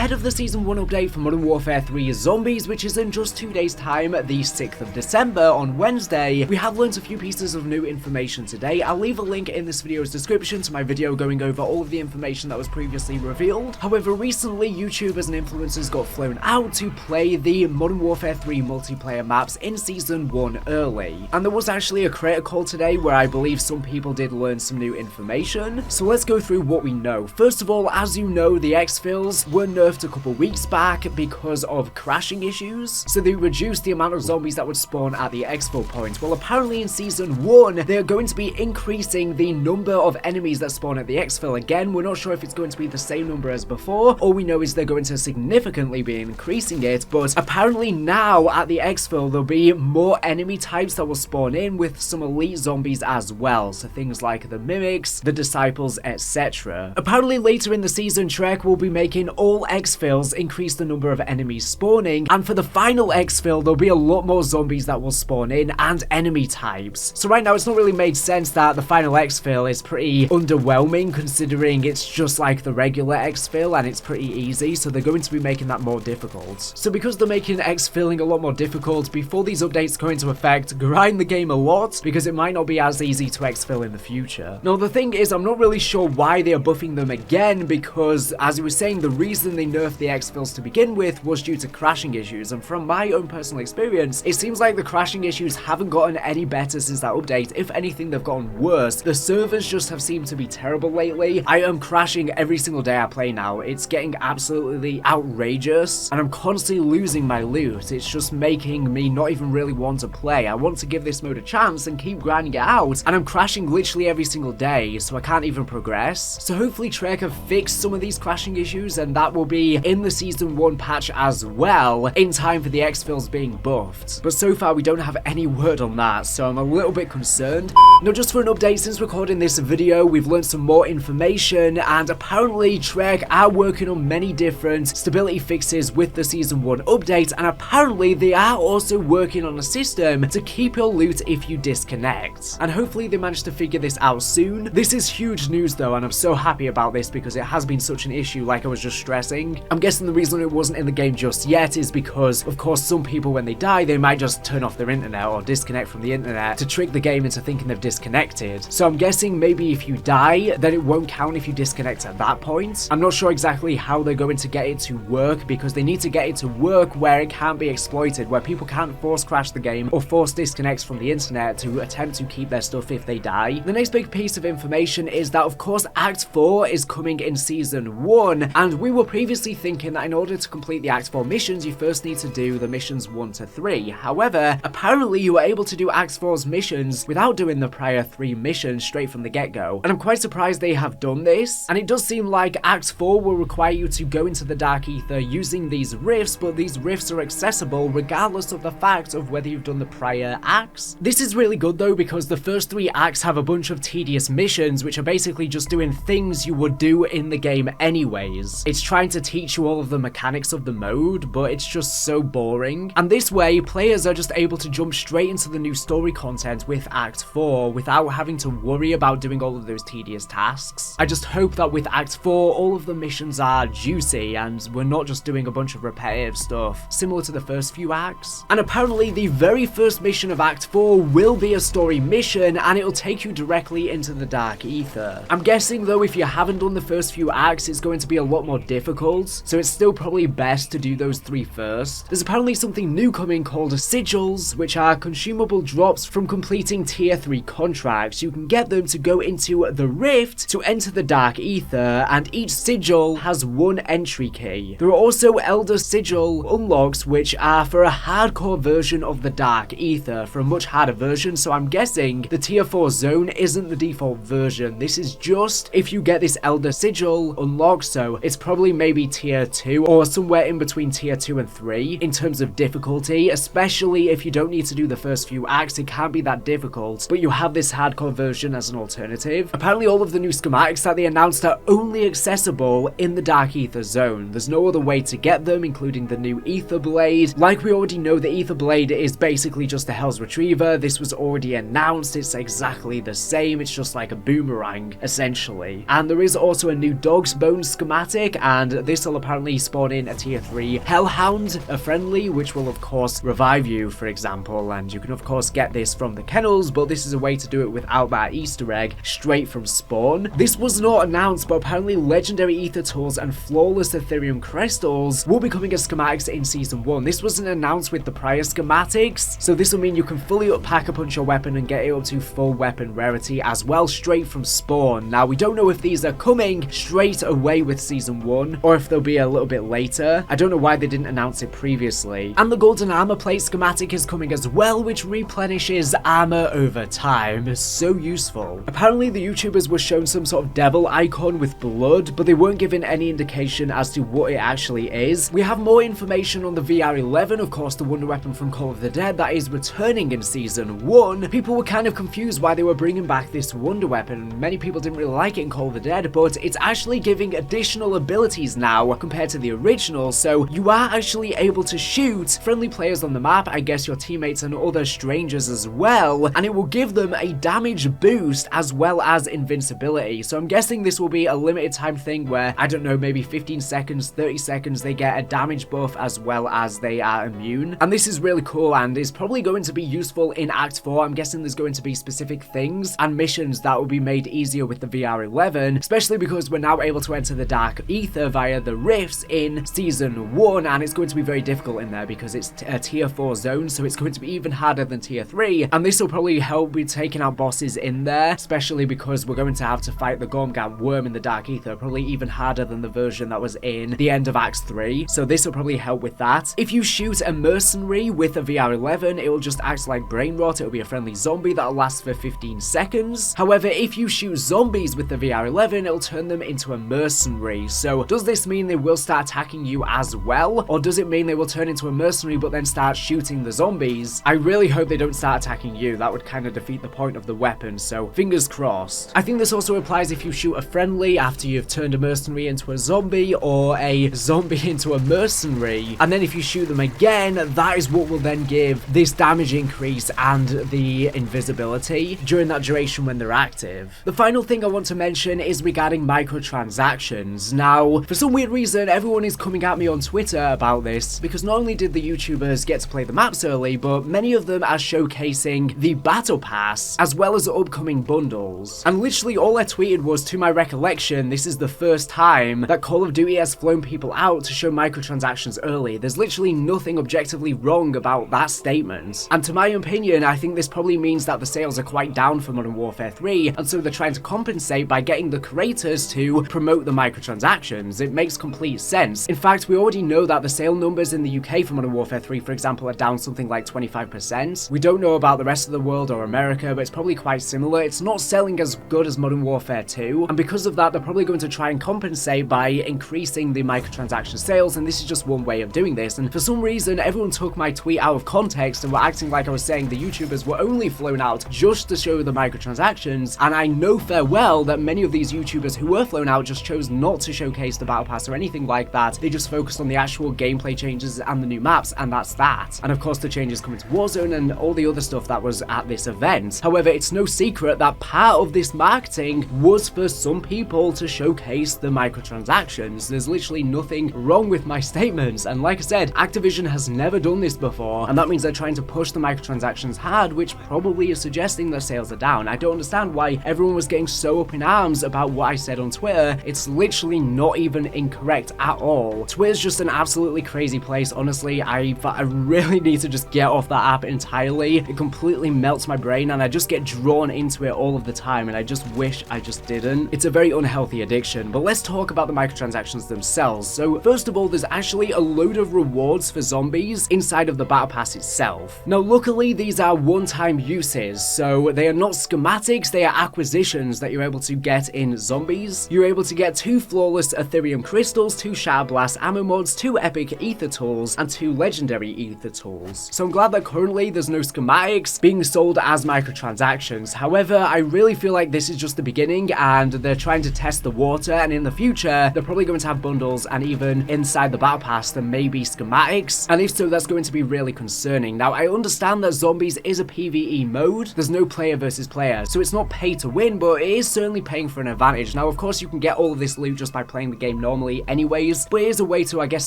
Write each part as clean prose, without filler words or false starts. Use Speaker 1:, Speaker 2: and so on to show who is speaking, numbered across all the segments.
Speaker 1: ahead of the Season 1 update for Modern Warfare 3 Zombies, which is in just 2 days time, the 6th of December on Wednesday, we have learned a few pieces of new information today. I'll leave a link in this video's description to my video going over all of the information that was previously revealed. However, recently YouTubers and influencers got flown out to play the Modern Warfare 3 multiplayer maps in Season 1 early. And there was actually a creator call today where I believe some people did learn some new information. So let's go through what we know. First of all, as you know, the Exfils were nerfed a couple weeks back because of crashing issues. So they reduced the amount of zombies that would spawn at the exfil point. Well, apparently in Season 1, they're going to be increasing the number of enemies that spawn at the exfil. Again, we're not sure if it's going to be the same number as before. All we know is they're going to significantly be increasing it, but apparently now at the exfil, there'll be more enemy types that will spawn in with some elite zombies as well. So things like the mimics, the disciples, etc. Apparently later in the season, Treyarch will be making all exfils increase the number of enemies spawning, and for the final exfil, there'll be a lot more zombies that will spawn in and enemy types. So right now, it's not really made sense that the final exfil is pretty underwhelming considering it's just like the regular exfil and it's pretty easy, so they're going to be making that more difficult. So because they're making exfilling a lot more difficult, before these updates go into effect, grind the game a lot because it might not be as easy to exfil in the future. Now the thing is, I'm not really sure why they are buffing them again, because as I was saying, the reason they nerfed the exfils to begin with was due to crashing issues, and from my own personal experience, it seems like the crashing issues haven't gotten any better since that update. If anything, they've gotten worse. The servers just have seemed to be terrible lately. I am crashing every single day I play now. It's getting absolutely outrageous, and I'm constantly losing my loot. It's just making me not even really want to play. I want to give this mode a chance and keep grinding it out, and I'm crashing literally every single day, so I can't even progress. So hopefully Treyarch have fixed some of these crashing issues, and that will be in the Season 1 patch as well, in time for the exfils being buffed. But so far we don't have any word on that, so I'm a little bit concerned. Now just for an update, since recording this video, we've learned some more information, and apparently Treyarch are working on many different stability fixes with the Season 1 update, and apparently they are also working on a system to keep your loot if you disconnect. And hopefully they manage to figure this out soon. This is huge news though, and I'm so happy about this because it has been such an issue, like I was just stressing. I'm guessing the reason it wasn't in the game just yet is because, of course, some people when they die, they might just turn off their internet or disconnect from the internet to trick the game into thinking they've disconnected. So I'm guessing maybe if you die, then it won't count if you disconnect at that point. I'm not sure exactly how they're going to get it to work, because they need to get it to work where it can't be exploited, where people can't force crash the game or force disconnects from the internet to attempt to keep their stuff if they die. The next big piece of information is that, of course, Act 4 is coming in Season 1, and we were previously thinking that in order to complete the Act 4 missions, you first need to do the missions 1 to 3. However, apparently you were able to do Act 4's missions without doing the prior 3 missions straight from the get-go, and I'm quite surprised they have done this. And it does seem like Act 4 will require you to go into the Dark Aether using these rifts, but these rifts are accessible regardless of the fact of whether you've done the prior acts. This is really good though, because the first 3 acts have a bunch of tedious missions which are basically just doing things you would do in the game anyways. It's trying to teach you all of the mechanics of the mode, but it's just so boring. And this way, players are just able to jump straight into the new story content with Act 4 without having to worry about doing all of those tedious tasks. I just hope that with Act 4, all of the missions are juicy and we're not just doing a bunch of repetitive stuff, similar to the first few acts. And apparently the very first mission of Act 4 will be a story mission, and it'll take you directly into the Dark Aether. I'm guessing though, if you haven't done the first few acts, it's going to be a lot more difficult, so it's still probably best to do those 3 first. There's apparently something new coming called sigils, which are consumable drops from completing tier 3 contracts. You can get them to go into the rift to enter the Dark Aether, and each sigil has 1 entry key. There are also Elder Sigil unlocks, which are for a hardcore version of the Dark Aether, for a much harder version, so I'm guessing the tier 4 zone isn't the default version. This is just if you get this Elder Sigil unlocked, so it's probably maybe tier 2 or somewhere in between tier 2 and 3 in terms of difficulty, especially if you don't need to do the first few acts. It can't be that difficult, but you have this hardcore version as an alternative. Apparently all of the new schematics that they announced are only accessible in the Dark Aether zone. There's no other way to get them, including the new Aether Blade. Like we already know, the Aether Blade is basically just a Hell's Retriever. This was already announced. It's exactly the same. It's just like a boomerang, essentially. And there is also a new Dog's Bone schematic, and this will apparently spawn in a tier 3 Hellhound, a friendly, which will of course revive you, for example, and you can of course get this from the kennels, but this is a way to do it without that Easter egg straight from spawn. This was not announced, but apparently legendary ether tools and flawless Ethereum crystals will be coming as schematics in season 1. This wasn't announced with the prior schematics, so this will mean you can fully up pack a punch your weapon and get it up to full weapon rarity as well straight from spawn. Now we don't know if these are coming straight away with season 1 or if they'll be a little bit later. I don't know why they didn't announce it previously. And the golden armor plate schematic is coming as well, which replenishes armor over time. So useful. Apparently the YouTubers were shown some sort of devil icon with blood, but they weren't given any indication as to what it actually is. We have more information on the VR11, of course the wonder weapon from Call of the Dead that is returning in season 1. People were kind of confused why they were bringing back this wonder weapon. Many people didn't really like it in Call of the Dead, but it's actually giving additional abilities now compared to the original, so you are actually able to shoot friendly players on the map, I guess your teammates and other strangers as well, and it will give them a damage boost as well as invincibility. So I'm guessing this will be a limited time thing where, I don't know, maybe 15 seconds, 30 seconds, they get a damage buff as well as they are immune. And this is really cool and is probably going to be useful in Act 4. I'm guessing there's going to be specific things and missions that will be made easier with the VR11, especially because we're now able to enter the Dark Aether via the rifts in season 1, and it's going to be very difficult in there because it's a tier 4 zone, so it's going to be even harder than tier 3, and this will probably help with taking out bosses in there, especially because we're going to have to fight the Gobblegums worm in the Dark Aether, probably even harder than the version that was in the end of Act 3, so this will probably help with that. If you shoot a mercenary with a VR11, it will just act like brain rot. It will be a friendly zombie that'll last for 15 seconds. However, if you shoot zombies with the VR11, it'll turn them into a mercenary. So does this mean they will start attacking you as well, or does it mean they will turn into a mercenary but then start shooting the zombies? I really hope they don't start attacking you. That would kind of defeat the point of the weapon, so fingers crossed. I think this also applies if you shoot a friendly after you've turned a mercenary into a zombie or a zombie into a mercenary, and then if you shoot them again, that is what will then give this damage increase and the invisibility during that duration when they're active. The final thing I want to mention is regarding microtransactions. Now, for some weird reason, everyone is coming at me on Twitter about this, because not only did the YouTubers get to play the maps early, but many of them are showcasing the battle pass as well as upcoming bundles. And literally all I tweeted was, to my recollection, this is the first time that Call of Duty has flown people out to show microtransactions early. There's literally nothing objectively wrong about that statement. And to my opinion, I think this probably means that the sales are quite down for Modern Warfare 3, and so they're trying to compensate by getting the creators to promote the microtransactions. It makes complete sense. In fact, we already know that the sale numbers in the UK for Modern Warfare 3, for example, are down something like 25%. We don't know about the rest of the world or America, but it's probably quite similar. It's not selling as good as Modern Warfare 2, and because of that, they're probably going to try and compensate by increasing the microtransaction sales, and this is just one way of doing this. And for some reason, everyone took my tweet out of context and were acting like I was saying the YouTubers were only flown out just to show the microtransactions, and I know fair well that many of these YouTubers who were flown out just chose not to showcase the battle pass or anything like that. They just focused on the actual gameplay changes and the new maps, and that's that. And of course the changes coming to Warzone and all the other stuff that was at this event. However, it's no secret that part of this marketing was for some people to showcase the microtransactions. There's literally nothing wrong with my statements, and like I said, Activision has never done this before, and that means they're trying to push the microtransactions hard, which probably is suggesting their sales are down. I don't understand why everyone was getting so up in arms about what I said on Twitter. It's literally not even incorrect at all. Twitter's just an absolutely crazy place, honestly. I really need to just get off that app entirely. It completely melts my brain, and I just get drawn into it all of the time, and I just wish I just didn't. It's a very unhealthy addiction. But let's talk about the microtransactions themselves. So first of all, there's actually a load of rewards for zombies inside of the battle pass itself. Now luckily these are one-time uses, so they are not schematics, they are acquisitions that you're able to get in zombies. You're able to get 2 flawless Ethereum crystals, 2 Shatter Blast ammo mods, 2 epic ether tools, and 2 legendary ether tools. So I'm glad that currently there's no schematics being sold as microtransactions. However, I really feel like this is just the beginning, and they're trying to test the water, and in the future they're probably going to have bundles, and even inside the battle pass there may be schematics, and if so, that's going to be really concerning. Now I understand that zombies is a PvE mode, there's no player versus player, so it's not pay to win, but it is certainly paying for an advantage. Now of course you can get all of this loot just by playing the game normally, normally anyways, but it is a way to, I guess,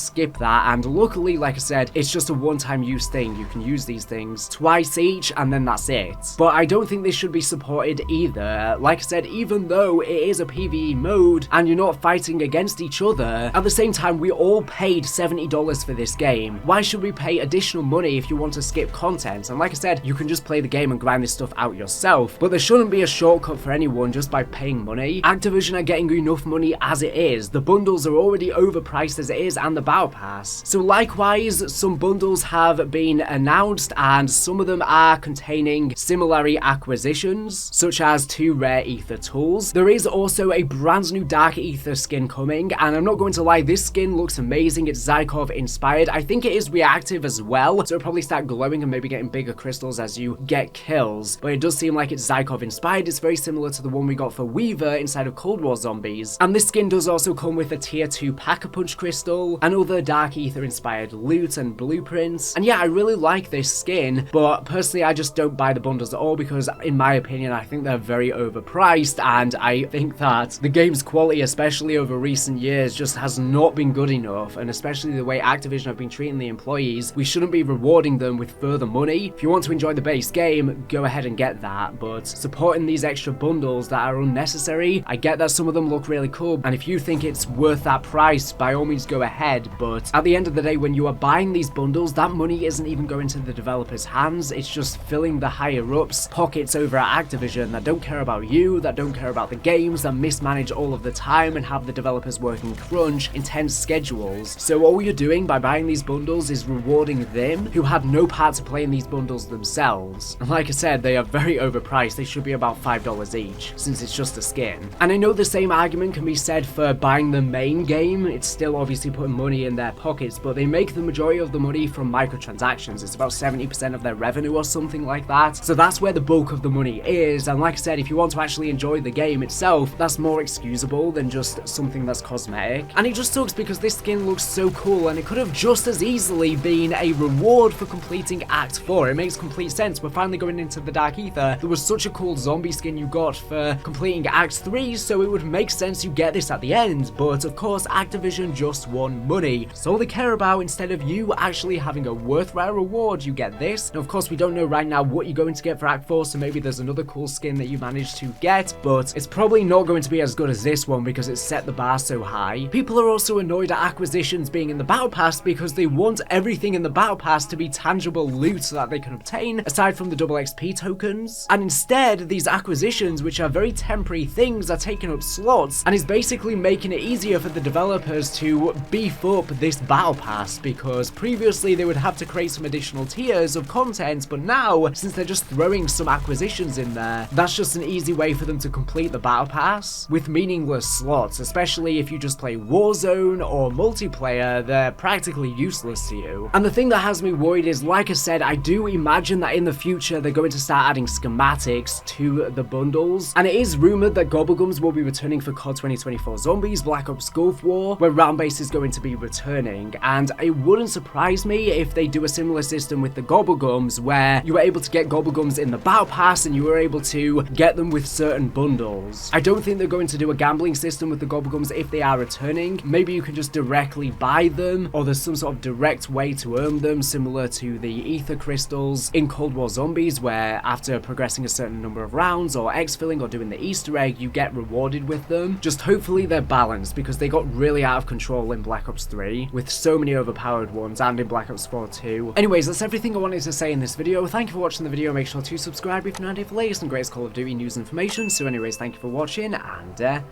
Speaker 1: skip that, and luckily, like I said, it's just a one-time use thing. You can use these things twice each, and then that's it. But I don't think this should be supported either. Like I said, even though it is a PvE mode, and you're not fighting against each other, at the same time, we all paid $70 for this game. Why should we pay additional money if you want to skip content? And like I said, you can just play the game and grind this stuff out yourself, but there shouldn't be a shortcut for anyone just by paying money. Activision are getting enough money as it is. The bundles are already overpriced as it is, and the Battle Pass. So likewise, some bundles have been announced, and some of them are containing similar acquisitions, such as 2 rare ether tools. There is also a brand new Dark Aether skin coming, and I'm not going to lie, this skin looks amazing. It's Zykov inspired. I think it is reactive as well, so it'll probably start glowing and maybe getting bigger crystals as you get kills, but it does seem like it's Zykov inspired. It's very similar to the one we got for Weaver inside of Cold War Zombies, and this skin does also come with a tier 2 Pack-a-Punch crystal and other Dark Aether inspired loot and blueprints. And yeah, I really like this skin, but personally I just don't buy the bundles at all because in my opinion I think they're very overpriced, and I think that the game's quality, especially over recent years, just has not been good enough, and especially the way Activision have been treating the employees, we shouldn't be rewarding them with further money. If you want to enjoy the base game, go ahead and get that, but supporting these extra bundles that are unnecessary, I get that some of them look really cool, and if you think it's worth that price, by all means go ahead, but at the end of the day, when you are buying these bundles, that money isn't even going to the developers' hands. It's just filling the higher-ups' pockets over at Activision that don't care about you, that don't care about the games, that mismanage all of the time and have the developers working crunch, intense schedules. So all you're doing by buying these bundles is rewarding them, who had no part to play in these bundles themselves. And like I said, they are very overpriced. They should be about $5 each, since it's just a skin. And I know the same argument can be said for buying the main game. It's still obviously putting money in their pockets, but they make the majority of the money from microtransactions. It's about 70% of their revenue or something like that. So that's where the bulk of the money is. And like I said, if you want to actually enjoy the game itself, that's more excusable than just something that's cosmetic. And it just sucks because this skin looks so cool, and it could have just as easily been a reward for completing Act 4. It makes complete sense. We're finally going into the Dark Aether. There was such a cool zombie skin you got for completing Act 3, so it would make sense you get this at the end. But of course, Activision just want money. So all they care about, instead of you actually having a worthwhile reward, you get this. Now, of course, we don't know right now what you're going to get for Act 4, so maybe there's another cool skin that you managed to get, but it's probably not going to be as good as this one because it's set the bar so high. People are also annoyed at acquisitions being in the Battle Pass because they want everything in the Battle Pass to be tangible loot so that they can obtain, aside from the double XP tokens. And instead, these acquisitions, which are very temporary things, are taking up slots, and is basically making it easier for the developers to beef up this Battle Pass, because previously they would have to create some additional tiers of content, but now, since they're just throwing some acquisitions in there, that's just an easy way for them to complete the Battle Pass with meaningless slots, especially if you just play Warzone or multiplayer. They're practically useless to you. And the thing that has me worried is, like I said, I do imagine that in the future they're going to start adding schematics to the bundles, and it is rumored that Gobblegums will be returning for COD 2024 Zombies, Black Ops Gulf War, where round base is going to be returning, and it wouldn't surprise me if they do a similar system with the Gobblegums, where you were able to get Gobblegums in the Battle Pass and you were able to get them with certain bundles. I don't think they're going to do a gambling system with the Gobblegums if they are returning. Maybe you can just directly buy them, or there's some sort of direct way to earn them, similar to the ether crystals in Cold War Zombies, where after progressing a certain number of rounds or exfilling or doing the Easter egg, you get rewarded with them. Just hopefully they're balanced, because they got really out of control in Black Ops 3 with so many overpowered ones, and in Black Ops 4 too. Anyways, that's everything I wanted to say in this video. Thank you for watching the video. Make sure to subscribe if you're not here for latest and greatest Call of Duty news and information. So anyways, thank you for watching, and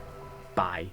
Speaker 1: bye.